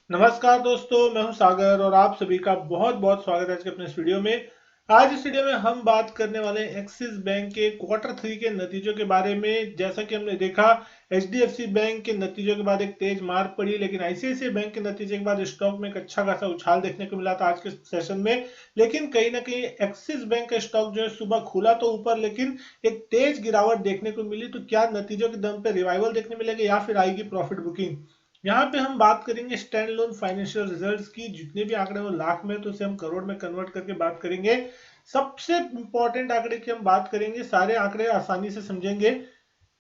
नमस्कार दोस्तों, मैं हूं सागर और आप सभी का बहुत बहुत स्वागत है आज के अपने इस वीडियो में। आज इस वीडियो में हम बात करने वाले हैं एक्सिस बैंक के क्वार्टर 3 के नतीजों के बारे में। जैसा कि हमने देखा, एचडीएफसी बैंक के नतीजों के बाद एक तेज मार पड़ी, लेकिन आईसीआईसीआई बैंक के नतीजे के बाद स्टॉक में एक अच्छा खासा उछाल देखने को मिला था आज के सेशन में। लेकिन कहीं ना कहीं एक्सिस बैंक का स्टॉक जो है सुबह खुला तो ऊपर, लेकिन एक तेज गिरावट देखने को मिली। तो क्या नतीजों के दम पे रिवाइवल देखने मिलेगा या फिर आएगी प्रॉफिट बुकिंग? यहाँ पे हम बात करेंगे स्टैंड लोन फाइनेंशियल रिजल्ट्स की। जितने भी आंकड़े वो लाख में, तो उसे हम करोड़ में कन्वर्ट करके बात करेंगे। सबसे इंपॉर्टेंट आंकड़े की हम बात करेंगे, सारे आंकड़े आसानी से समझेंगे।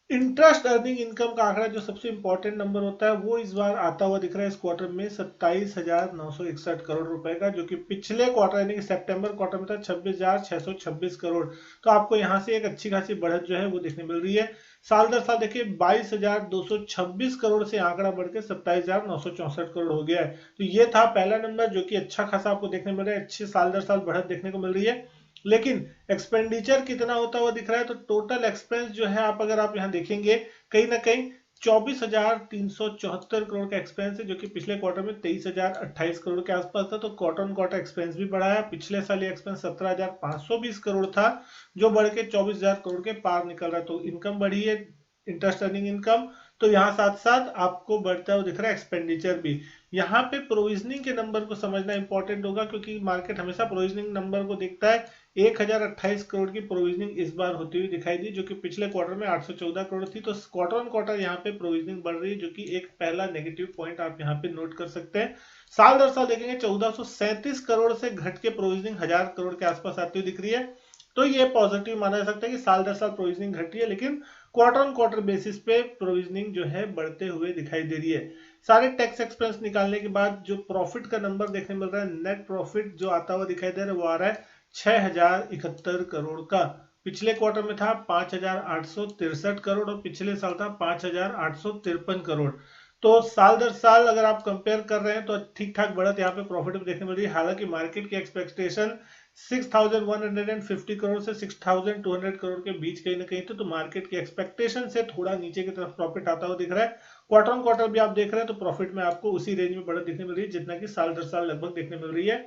इंटरेस्ट अर्निंग इनकम का आंकड़ा जो सबसे इंपॉर्टेंट नंबर होता है, वो इस बार आता हुआ दिख रहा है इस क्वार्टर में 27,961 करोड़ रुपए का, जो कि पिछले क्वार्टर यानी कि सितंबर क्वार्टर में था 26,626 करोड़। तो आपको यहाँ से एक अच्छी खासी बढ़त जो है वो देखने मिल रही है। साल दर साल देखिए 22,226 करोड़ से आंकड़ा बढ़ के 27,964 करोड़ हो गया है। तो ये था पहला नंबर, जो कि अच्छा खासा आपको देखने मिल रहा है, अच्छी साल दर साल बढ़त देखने को मिल रही है। लेकिन एक्सपेंडिचर कितना होता हुआ दिख रहा है, तो टोटल एक्सपेंस जो है, अगर आप यहाँ देखेंगे, कहीं ना कहीं 24,374 करोड़ का एक्सपेंस है, जो कि पिछले क्वार्टर में 23,028 करोड़ के आसपास था। तो क्वार्टर ऑन क्वार्टर एक्सपेंस भी बढ़ा है। पिछले साल ये एक्सपेंस 17,520 करोड़ था, जो बढ़ के 24,000 करोड़ के पार निकल रहा है। तो इनकम बढ़ी है, इंटरेस्ट अर्निंग इनकम। तो यहाँ साथ साथ आपको बढ़ता हुआ दिख रहा है एक्सपेंडिचर भी। यहाँ पे प्रोविजनिंग के नंबर को समझना इंपॉर्टेंट होगा, क्योंकि मार्केट हमेशा प्रोविजनिंग नंबर को देखता है। 1,028 करोड़ की प्रोविजनिंग इस बार होती हुई दिखाई दी, जो कि पिछले क्वार्टर में 814 करोड़ थी। तो क्वार्टर ऑन क्वार्टर यहाँ पे प्रोविजनिंग बढ़ रही है, जो कि एक पहला नेगेटिव पॉइंट आप यहाँ पे नोट कर सकते हैं। साल दर साल देखेंगे 1437 करोड़ से घट के प्रोविजनिंग 1,000 करोड़ के आसपास आती हुई दिख रही है। तो ये पॉजिटिव माना जा सकता है कि साल दर साल प्रोविजनिंग घटी है, लेकिन क्वार्टर ऑन क्वार्टर बेसिस पे प्रोविजनिंग जो है बढ़ते हुए दिखाई दे रही है। सारे टैक्स एक्सपेंस निकालने के बाद जो प्रॉफिट का नंबर देखने मिल रहा है, नेट प्रॉफिट जो आता हुआ दिखाई दे रहा है, वो आ रहा है 6,071 करोड़ का। पिछले क्वार्टर में था 5,863 करोड़ और पिछले साल था 5,853 करोड़। तो साल दर साल अगर आप कंपेयर कर रहे हैं, तो ठीक ठाक बढ़त यहाँ पे प्रॉफिट में देखने मिल रही है। हालांकि मार्केट की एक्सपेक्टेशन 6,150 करोड़ से 6,200 करोड़ के बीच कहीं ना कहीं थे। तो मार्केट की एक्सपेक्टेशन से थोड़ा नीचे की तरफ प्रॉफिट आता हुआ दिख रहा है। क्वार्टर ऑन क्वार्टर भी आप देख रहे हैं, तो प्रॉफिट में आपको उसी रेंज में बढ़त दिखने मिल रही है जितना कि साल दर साल लगभग देखने मिल रही है।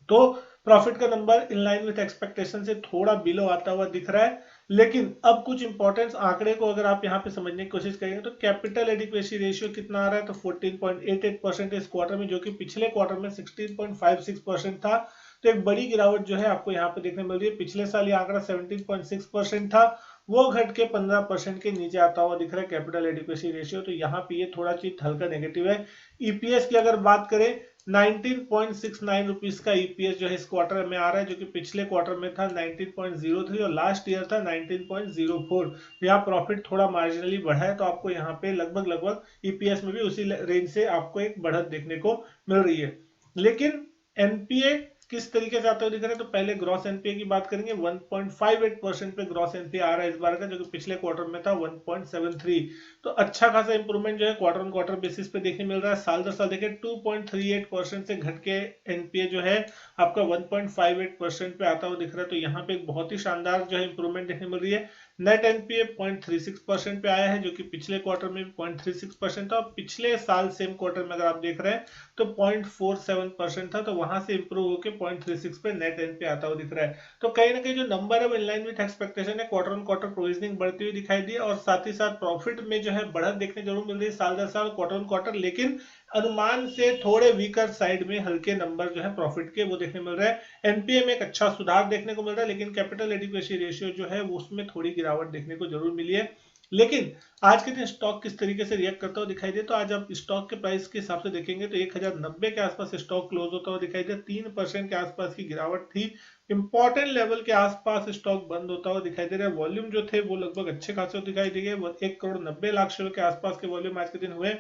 तो प्रॉफिट का number in line with expectation से थोड़ा बिलो आता हुआ दिख रहा है। लेकिन अब कुछ इंपॉर्टेंस आंकड़े को अगर आप यहाँ पे समझने की कोशिश करेंगे, तो कैपिटल एडिक्वेसी रेशियो कितना आ रहा है, तो 14.88% इस क्वार्टर में, जो कि पिछले क्वार्टर में 16.56% था। तो एक बड़ी गिरावट जो है आपको यहाँ पे देखने मिल रही है। पिछले साल ये आंकड़ा 17.6% था, वो घट के 15% के नीचे आता हुआ दिख रहा है कैपिटल एडिक्वेसी रेशियो। तो यहाँ पे ये थोड़ा चीज हल्का नेगेटिव है। ईपीएस की अगर बात करें, 19.69 रुपीज का ईपीएस जो है इस क्वार्टर में आ रहा है, जो कि पिछले क्वार्टर में था 19.03 और लास्ट ईयर था 19.04। यहाँ प्रॉफिट थोड़ा मार्जिनली बढ़ा है, तो आपको यहाँ पे लगभग लगभग ईपीएस में भी उसी रेंज से आपको एक बढ़त देखने को मिल रही है। लेकिन एनपीए किस तरीके से आता हुआ दिख रहा है, तो पहले ग्रॉस एनपीए की बात करेंगे। 1.58% पे ग्रॉस एनपीए आ रहा है इस बार का, जो कि पिछले क्वार्टर में था 1.73। तो अच्छा खासा इंप्रूवमेंट जो है क्वार्टर ऑन क्वार्टर बेसिस पे देखने मिल रहा है। साल दर साल देखें 2.38% से घट के एनपीए जो है आपका 1.58% पे आता हुआ दिख रहा है। तो यहाँ पे एक बहुत ही शानदार जो है इंप्रूवमेंट देखने मिल रही है। नेट एनपीए 0.36% पे आया है, जो कि पिछले क्वार्टर में 0.36% था, और पिछले साल सेम क्वार्टर में अगर आप देख रहे हैं तो 0.47% था। तो वहां से इंप्रूव होकर 0.36 पे नेट एनपीए आता हुआ दिख रहा है। तो कहीं ना कहीं जो नंबर है वो इनलाइन विथ एक्सपेक्टेशन है। क्वार्टर ऑन क्वार्टर प्रोविजनिंग बढ़ती हुई दिखाई दी, और साथ ही साथ प्रॉफिट में जो है बढ़त देखने जरूर मिल रही है साल दर साल क्वार्टर ऑन क्वार्टर। लेकिन अनुमान से थोड़े वीकर साइड में हल्के नंबर जो है प्रॉफिट के वो देखने मिल रहा है। एनपीए में एक अच्छा सुधार देखने को मिल रहा है, लेकिन कैपिटल एडिक्वेसी रेशियो जो है वो उसमें थोड़ी गिरावट देखने को जरूर मिली है। लेकिन आज के दिन स्टॉक किस तरीके से रिएक्ट करता हुआ दिखाई दे, तो आज आप स्टॉक के प्राइस के हिसाब से देखेंगे तो 1,090 के आसपास स्टॉक क्लोज होता हुआ दिखाई दे। 3% के आसपास की गिरावट थी। इंपॉर्टेंट लेवल के आसपास स्टॉक बंद होता हुआ दिखाई दे रहा है। वॉल्यूम जो थे वो लगभग अच्छे खासे दिखाई दिए। 1,90,00,000 शेयर के आसपास के वॉल्यूम आज के दिन हुए।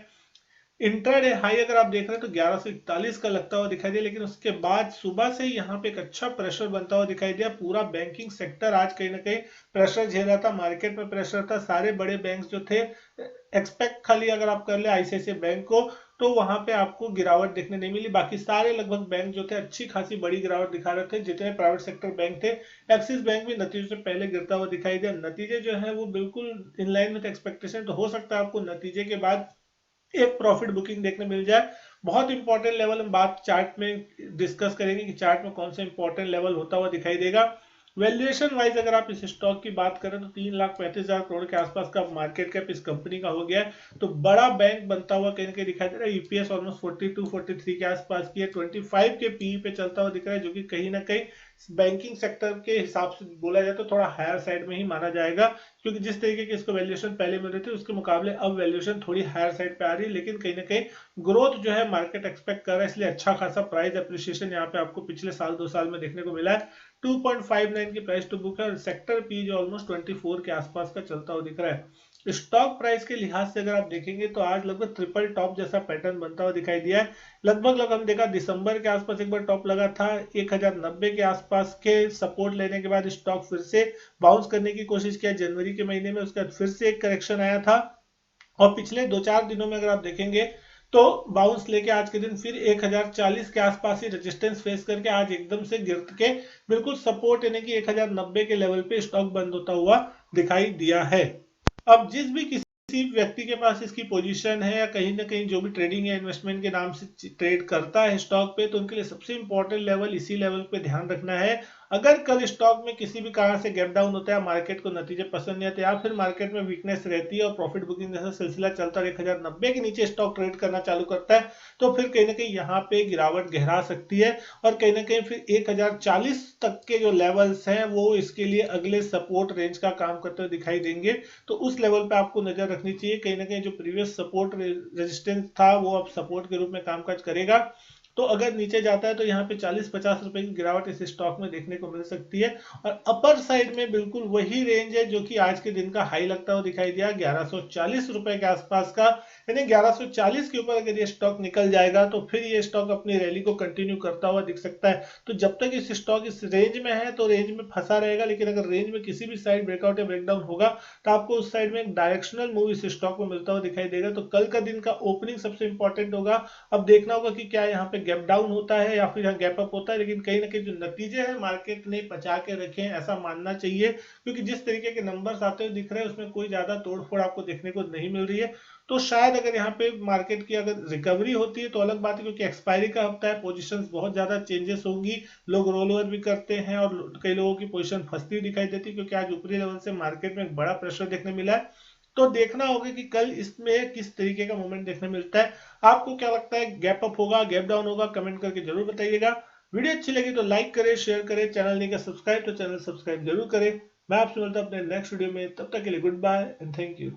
इंट्राडे हाई अगर आप देख रहे हैं तो 1141 का लगता हुआ दिखाई दिया, लेकिन उसके बाद सुबह से ही यहाँ पे एक अच्छा प्रेशर बनता हुआ दिखाई दिया। पूरा बैंकिंग सेक्टर आज कहीं ना कहीं प्रेशर झेल रहा था, मार्केट में प्रेशर था। सारे बड़े बैंक जो थे, एक्सपेक्ट खाली अगर आप कर ले आईसीआईसीआई बैंक को, तो वहां पे आपको गिरावट देखने नहीं मिली। बाकी सारे लगभग बैंक जो थे अच्छी खासी बड़ी गिरावट दिखा रहे थे, जितने प्राइवेट सेक्टर बैंक थे। एक्सिस बैंक भी नतीजों से पहले गिरता हुआ दिखाई दिया। नतीजे जो है वो बिल्कुल इन लाइन विद एक्सपेक्टेशन। तो हो सकता है आपको नतीजे के बाद एक प्रॉफिट बुकिंग देखने मिल जाए। बहुत इंपॉर्टेंट लेवल हम बात चार्ट में डिस्कस करेंगे कि चार्ट में कौन सा इंपॉर्टेंट लेवल होता हुआ दिखाई देगा। वैल्यूएशन वाइज अगर आप इस स्टॉक की बात करें तो 3,35,000 करोड़ के आसपास का मार्केट कैप इस कंपनी का हो गया है। तो बड़ा बैंक बनता हुआ कहीं ना कहीं दिखाई दे रहा है। यूपीएस ऑलमोस्ट 42-43 के आसपास की है, 25 के पीई पे चलता हुआ दिख रहा है, जो कि कहीं ना कहीं बैंकिंग सेक्टर के हिसाब से बोला जाए तो थोड़ा हायर साइड में ही माना जाएगा, क्योंकि जिस तरीके की इसको वैल्यूएशन पहले मिल रही थी उसके मुकाबले अब वैल्यूएशन थोड़ी हायर साइड पे आ रही है। लेकिन कहीं ना कहीं ग्रोथ जो है मार्केट एक्सपेक्ट कर रहा है, इसलिए अच्छा खासा प्राइस अप्रिसिएशन यहाँ पे आपको पिछले साल 2 साल में देखने को मिला है। 2.59 की प्राइस टू बुक है और सेक्टर पी जो ऑलमोस्ट 24 के आसपास का चलता हुआ दिख रहा है। स्टॉक प्राइस के लिहाज से अगर आप देखेंगे तो आज लगभग ट्रिपल टॉप जैसा पैटर्न बनता हुआ दिखाई दिया है। लगभग हम देखा दिसंबर के आसपास एक बार टॉप लगा था, 1090 के आसपास के सपोर्ट लेने के बाद स्टॉक फिर से बाउंस करने की कोशिश किया जनवरी के महीने में, उसके बाद फिर से एक करेक्शन आया था और पिछले 2-4 दिनों में अगर आप देखेंगे तो बाउंस लेके आज के दिन फिर 1040 के आसपास ही रेजिस्टेंस फेस करके आज एकदम से गिर के बिल्कुल सपोर्ट यानी कि 1090 के लेवल पे स्टॉक बंद होता हुआ दिखाई दिया है। अब जिस भी किसी व्यक्ति के पास इसकी पोजीशन है या कहीं ना कहीं जो भी ट्रेडिंग या इन्वेस्टमेंट के नाम से ट्रेड करता है स्टॉक पे, तो उनके लिए सबसे इंपॉर्टेंट लेवल इसी लेवल पे ध्यान रखना है। अगर कल स्टॉक में किसी भी कारण से गैप डाउन होता है, मार्केट को नतीजे पसंद नहीं आते या फिर मार्केट में वीकनेस रहती है और प्रॉफिट बुकिंग जैसा सिलसिला चलता है, 1090 के नीचे स्टॉक ट्रेड करना चालू करता है, तो फिर कहीं ना कहीं यहाँ पे गिरावट गहरा सकती है और कहीं ना कहीं फिर 1040 तक के जो लेवल्स हैं वो इसके लिए अगले सपोर्ट रेंज का काम करते हुए दिखाई देंगे। तो उस लेवल पे आपको नजर रखनी चाहिए। कहीं ना कहीं जो प्रीवियस सपोर्ट रेजिस्टेंस था वो अब सपोर्ट के रूप में कामकाज करेगा। तो अगर नीचे जाता है तो यहाँ पे 40-50 रुपए की गिरावट इस स्टॉक में देखने को मिल सकती है। और अपर साइड में बिल्कुल वही रेंज है जो कि आज के दिन का हाई लगता हुआ दिखाई दिया, 1140 रुपए के आसपास का। यानी 1140 के ऊपर अगर ये स्टॉक निकल जाएगा तो फिर ये स्टॉक अपनी रैली को कंटिन्यू करता हुआ दिख सकता है। तो जब तक इस स्टॉक इस रेंज में है तो रेंज में फंसा रहेगा, लेकिन अगर रेंज में किसी भी साइड ब्रेकआउट या ब्रेकडाउन होगा तो आपको उस साइड में एक डायरेक्शनल मूव इस स्टॉक में मिलता हुआ दिखाई देगा। तो कल का दिन का ओपनिंग सबसे इंपॉर्टेंट होगा। अब देखना होगा कि क्या यहाँ पे गैप डाउन होता है या फिर यहाँ गैप अप होता है, लेकिन कहीं ना कहीं जो नतीजे हैं मार्केट ने पचा के रखे हैं ऐसा मानना चाहिए, क्योंकि जिस तरीके के नंबर्स आते हुए दिख रहे हैं उसमें कोई ज्यादा तोड़फोड़ आपको देखने को नहीं मिल रही है। तो शायद अगर यहाँ पे मार्केट की अगर रिकवरी होती है तो अलग बात है, क्योंकि एक्सपायरी का हफ्ता है, पोजीशंस बहुत ज्यादा चेंजेस होंगी, लोग रोल ओवर भी करते हैं और कई लोगों की पोजीशन फंसती हुई दिखाई देती है, क्योंकि आज ऊपरी लेवल से मार्केट में एक बड़ा प्रेशर देखने मिला है। तो देखना होगा कि कल इसमें किस तरीके का मूवमेंट देखने मिलता है। आपको क्या लगता है, गैप अप होगा, गैप डाउन होगा? कमेंट करके जरूर बताइएगा। वीडियो अच्छी लगी तो लाइक करें, शेयर करें, चैनल नहीं का सब्सक्राइब तो चैनल सब्सक्राइब जरूर करें। मैं आपसे मिलता हूं अपने नेक्स्ट वीडियो में, तब तक के लिए goodbye and thank you.